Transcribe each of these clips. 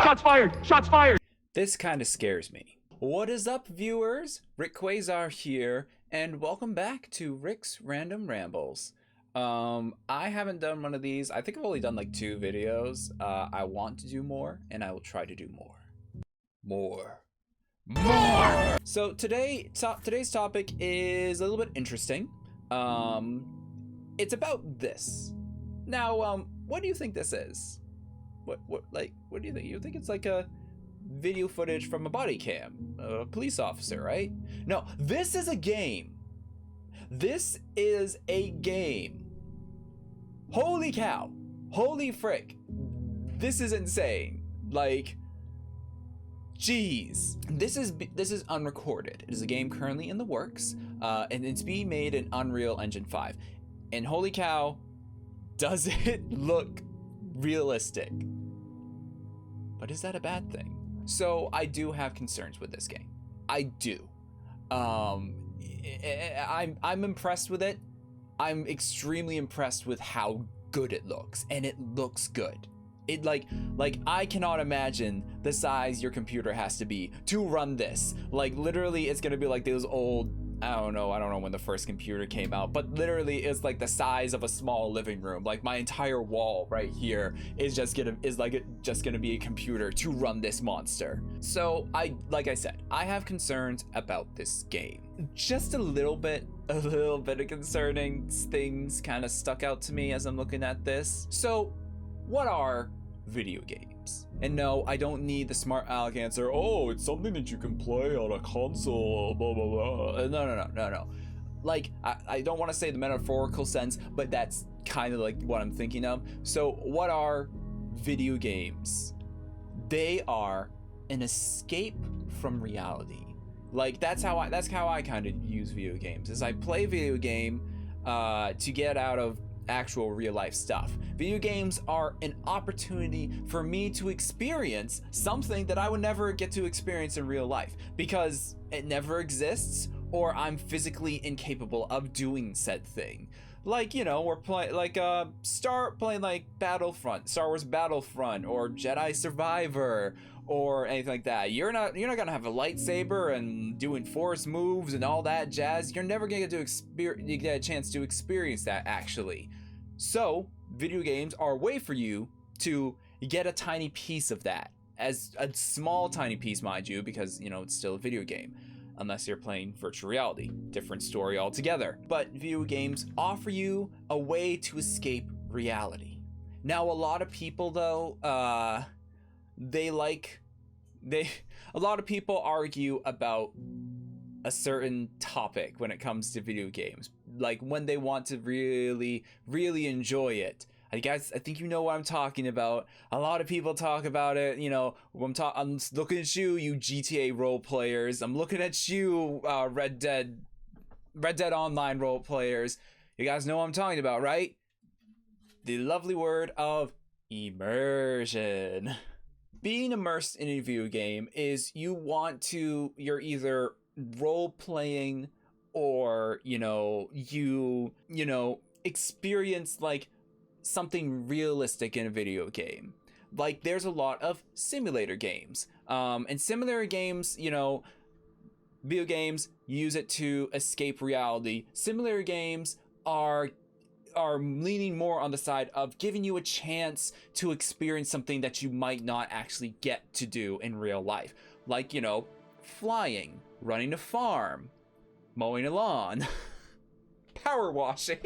Shots fired! Shots fired! This kind of scares me. What is up, viewers? Rick Quasar here, and welcome back to Rick's Random Rambles. I haven't done one of these. I think I've only done like 2 videos. I want to do more, and I will try to do more. More. So today's topic is a little bit interesting. It's about this. Now, what do you think this is? What do you think? You think it's like a video footage from a body cam, a police officer, right? No, this is a game. This is a game. Holy cow. Holy frick. This is insane. Like, jeez. This is Unrecorded. It is a game currently in the works, and it's being made in Unreal Engine 5. And holy cow, does it look realistic? But is that a bad thing? So I do have concerns with this game. I do. I'm impressed with it. I'm extremely impressed with how good it looks, and it looks good. It like I cannot imagine the size your computer has to be to run this. Like literally, it's gonna be like those old. I don't know when the first computer came out, but literally it's like the size of a small living room. Like my entire wall right here is just gonna be a computer to run this monster. So like I said, I have concerns about this game. Just a little bit of concerning things kind of stuck out to me as I'm looking at this. So what are video games? And no, I don't need the smart aleck answer. Oh, it's something that you can play on a console, blah, blah, blah. No. Like, I don't want to say the metaphorical sense, but that's kind of like what I'm thinking of. So what are video games? They are an escape from reality. Like, that's how I kind of use video games, is I play video game to get out of actual real life stuff. Video games are an opportunity for me to experience something that I would never get to experience in real life because it never exists, or I'm physically incapable of doing said thing. Like, you know, we're playing like start playing like Battlefront, Star Wars Battlefront, or Jedi Survivor, or anything like that. You're not gonna have a lightsaber and doing force moves and all that jazz. You're never gonna get a chance to experience that actually. So video games are a way for you to get a tiny piece of that, as a small tiny piece, mind you, because you know it's still a video game. Unless you're playing virtual reality, different story altogether. But video games offer you a way to escape reality. Now, a lot of people though, a lot of people argue about a certain topic when it comes to video games, like when they want to really enjoy it. I think you know what I'm talking about. A lot of people talk about it. You know, I'm looking at you GTA role players. I'm looking at you, Red Dead Online role players. You guys know what I'm talking about, right? The lovely word of immersion. Being immersed in a video game is you're either role playing, or you experience like something realistic in a video game. Like there's a lot of simulator games, and simulator games, video games use it to escape reality. Simulator games are leaning more on the side of giving you a chance to experience something that you might not actually get to do in real life, like flying, running a farm, mowing a lawn, power washing.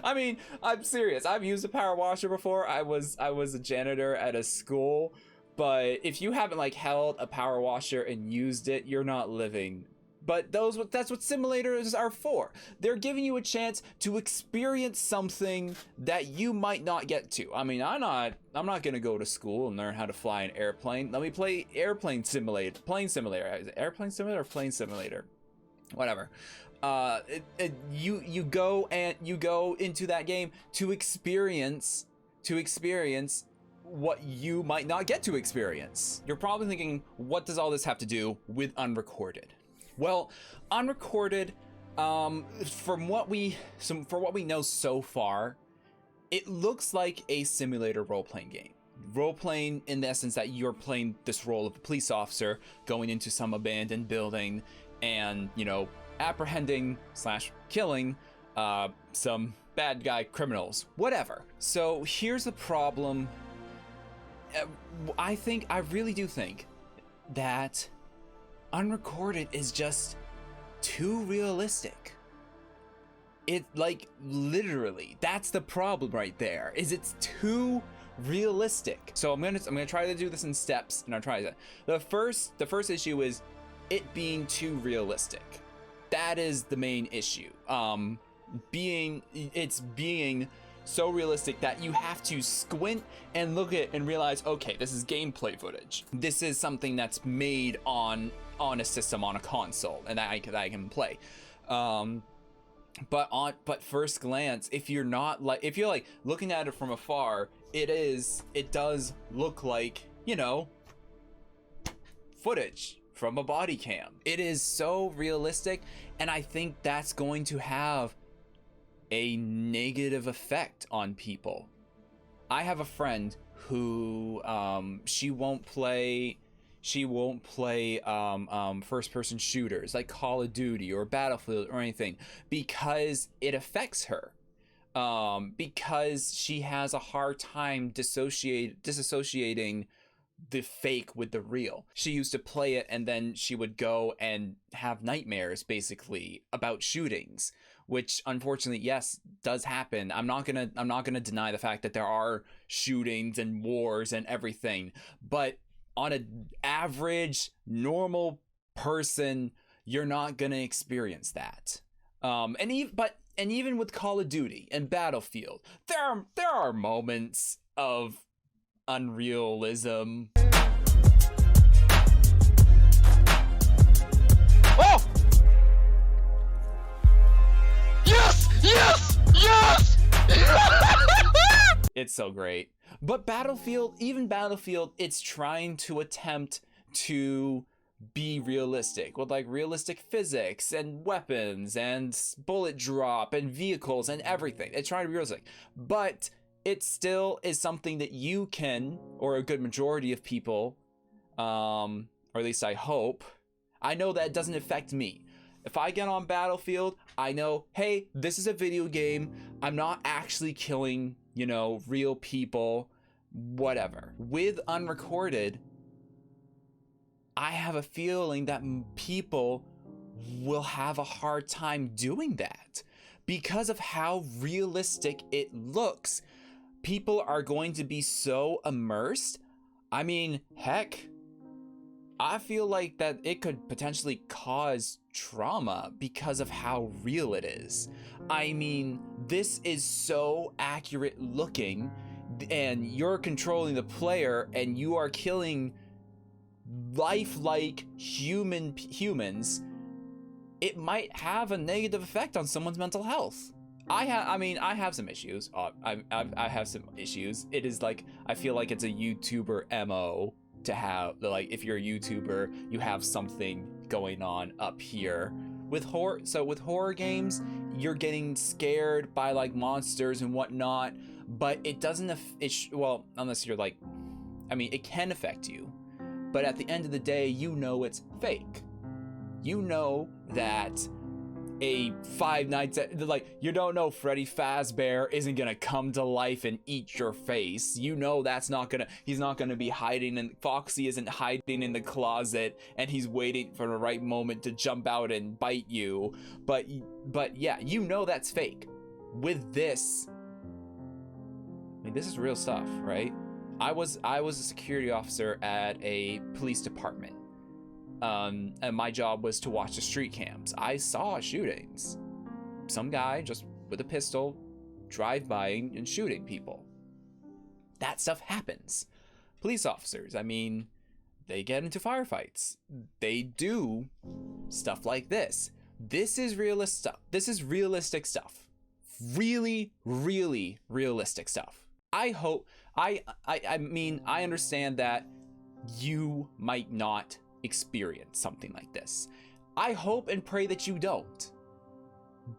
I mean, I'm serious. I've used a power washer before. I was a janitor at a school, but if you haven't like held a power washer and used it, you're not living. But that's what simulators are for. They're giving you a chance to experience something that you might not get to. I mean, I'm not gonna go to school and learn how to fly an airplane. Let me play plane simulator. Is it airplane simulator or plane simulator? Whatever. You go into that game to experience what you might not get to experience. You're probably thinking, what does all this have to do with Unrecorded? Well, Unrecorded, for what we know so far, it looks like a simulator role-playing game. role playing in the essence that you're playing this role of a police officer going into some abandoned building and, you know, apprehending / killing some bad guy criminals, whatever. So here's the problem. I really do think that Unrecorded is just too realistic. It, like, literally, that's the problem right there, is it's too realistic. So I'm gonna try to do this in steps, and I'll try that. The first issue is it being too realistic. That is the main issue. It's being so realistic that you have to squint and look at it and realize, okay, this is gameplay footage. This is something that's made on a system, on a console, and that I can play. But first glance, if you're like looking at it from afar, it does look like, you know, footage from a body cam. It is so realistic, and I think that's going to have a negative effect on people. I have a friend who she won't play first person shooters like Call of Duty or Battlefield or anything because it affects her. Because she has a hard time disassociating the fake with the real. She used to play it and then she would go and have nightmares basically about shootings, which unfortunately, yes, does happen. I'm not gonna deny the fact that there are shootings and wars and everything, but on an average normal person, you're not gonna experience that. And even with Call of Duty and Battlefield, there are moments of unrealism. Oh! Yes! Yes! Yes! It's so great. But Battlefield, it's trying to attempt to be realistic with like realistic physics and weapons and bullet drop and vehicles and everything. It's trying to be realistic, but it still is something that you can, or a good majority of people, or at least I hope, I know that it doesn't affect me. If I get on Battlefield, I know, hey, this is a video game. I'm not actually killing, you know, real people, whatever. With Unrecorded, I have a feeling that people will have a hard time doing that because of how realistic it looks. People are going to be so immersed. I mean, heck, I feel like that it could potentially cause trauma because of how real it is. I mean, this is so accurate looking, and you're controlling the player and you are killing lifelike humans. It might have a negative effect on someone's mental health. I have some issues. I have some issues. It is like, I feel like it's a YouTuber MO to have, like, if you're a YouTuber, you have something going on up here. With horror games, you're getting scared by like monsters and whatnot, but it doesn't, well, unless you're like, I mean, it can affect you, but at the end of the day, you know it's fake. You know that a Five Nights at, like, you don't know Freddy Fazbear isn't gonna come to life and eat your face. You know he's not gonna be hiding, and Foxy isn't hiding in the closet and he's waiting for the right moment to jump out and bite you. But yeah, you know that's fake. With this, I mean, this is real stuff, right? I was a security officer at a police department. And my job was to watch the street cams. I saw shootings. Some guy just with a pistol drive by and shooting people. That stuff happens. Police officers, I mean, they get into firefights. They do stuff like this. This is realistic stuff. This is realistic stuff. Really, really realistic stuff. I hope, I mean, I understand that you might not experience something like this. I hope and pray that you don't.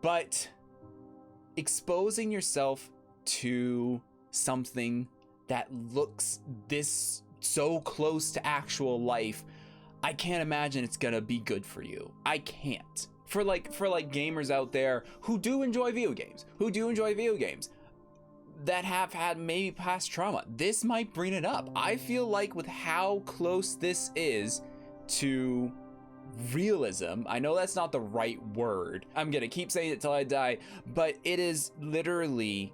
But exposing yourself to something that looks this so close to actual life, I can't imagine it's gonna be good for you. I can't. For like gamers out there who do enjoy video games, that have had maybe past trauma, this might bring it up. I feel like with how close this is to realism, I know that's not the right word, I'm gonna keep saying it till I die, but it is literally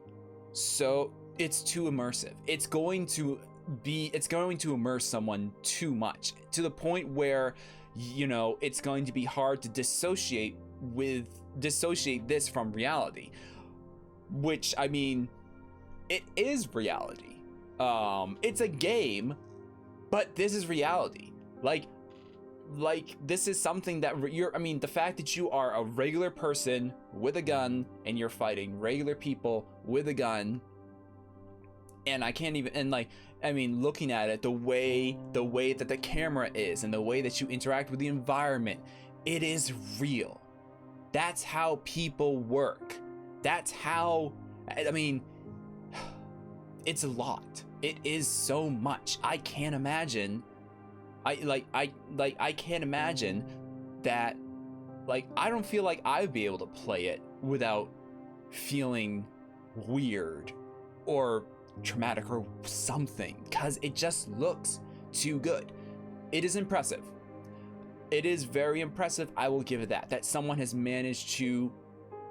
so, it's too immersive. It's going to immerse someone too much, to the point where, you know, it's going to be hard to dissociate this from reality, which, I mean, it is reality. It's a game, but this is reality. Like this is something that the fact that you are a regular person with a gun and you're fighting regular people with a gun, and I can't even, and like, I mean, looking at it, the way that the camera is and the way that you interact with the environment, it is real. That's how people work. That's how, I mean, it's a lot. It is so much. I can't imagine. I can't imagine that. Like, I don't feel like I'd be able to play it without feeling weird or traumatic or something, because it just looks too good. It is impressive. It is very impressive. I will give it that someone has managed to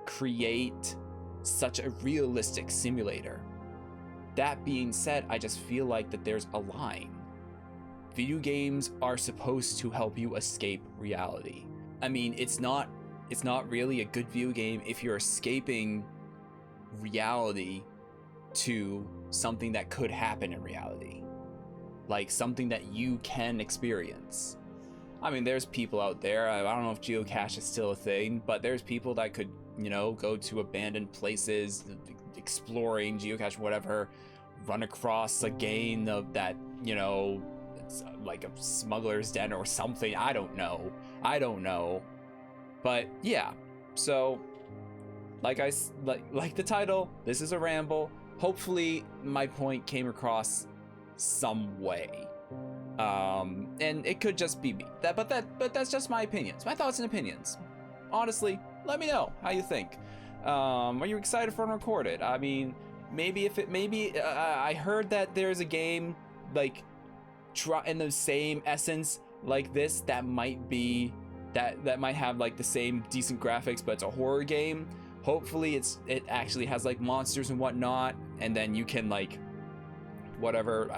create such a realistic simulator. That being said, I just feel like that there's a line. Video games are supposed to help you escape reality. I mean, it's not really a good video game if you're escaping reality to something that could happen in reality, like something that you can experience. I mean, there's people out there, I don't know if geocache is still a thing, but there's people that could, you know, go to abandoned places, exploring, geocache, whatever, run across a game of that, you know, it's like a smuggler's den or something. I don't know, but yeah. So like the title, this is a ramble. Hopefully my point came across some way, and it could just be me, but that's just my opinions, my thoughts and opinions. Honestly, let me know how you think. Are you excited for Unrecorded? I mean, maybe I heard that there's a game like in the same essence like this that might be that might have like the same decent graphics, but it's a horror game. Hopefully it actually has like monsters and whatnot, and then you can like whatever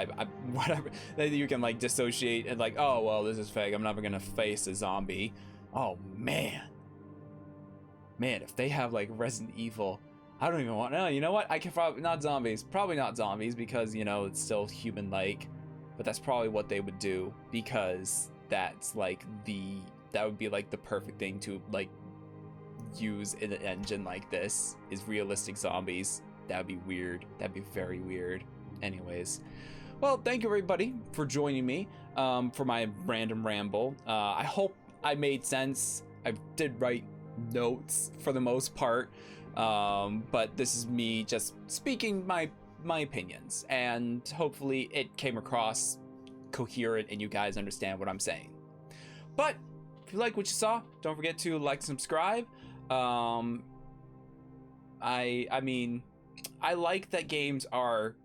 then you can like dissociate and like, oh well, this is fake, I'm never gonna face a zombie. Oh man, if they have like Resident Evil, I don't even want, no, you know what, I can probably not zombies because, you know, it's still human like, but that's probably what they would do, because that's like that would be like the perfect thing to like use in an engine like this, is realistic zombies. That would be weird. That'd be very weird. Anyways, well, thank you everybody for joining me for my random ramble. I hope I made sense. I did write notes for the most part, but this is me just speaking my opinions, and hopefully it came across coherent and you guys understand what I'm saying. But if you like what you saw, don't forget to like, subscribe. I mean, I like that games are,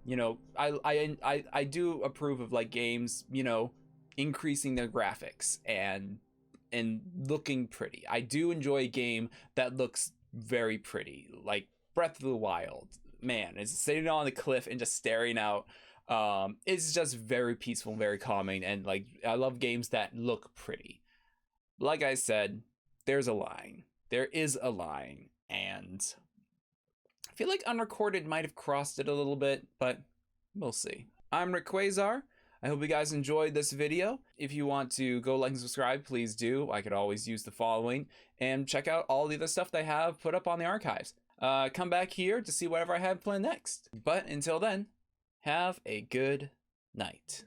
you know, I do approve of like games, you know, increasing their graphics and looking pretty. I do enjoy a game that looks very pretty, like Breath of the Wild. Man, it's sitting on the cliff and just staring out. It's just very peaceful, very calming, and like I love games that look pretty. Like I said, there's a line. There is a line, and I feel like Unrecorded might have crossed it a little bit, but we'll see. I'm Rick Quasar. I hope you guys enjoyed this video. If you want to go like and subscribe, please do. I could always use the following, and check out all the other stuff they have put up on the archives. Come back here to see whatever I have planned next. But until then, have a good night.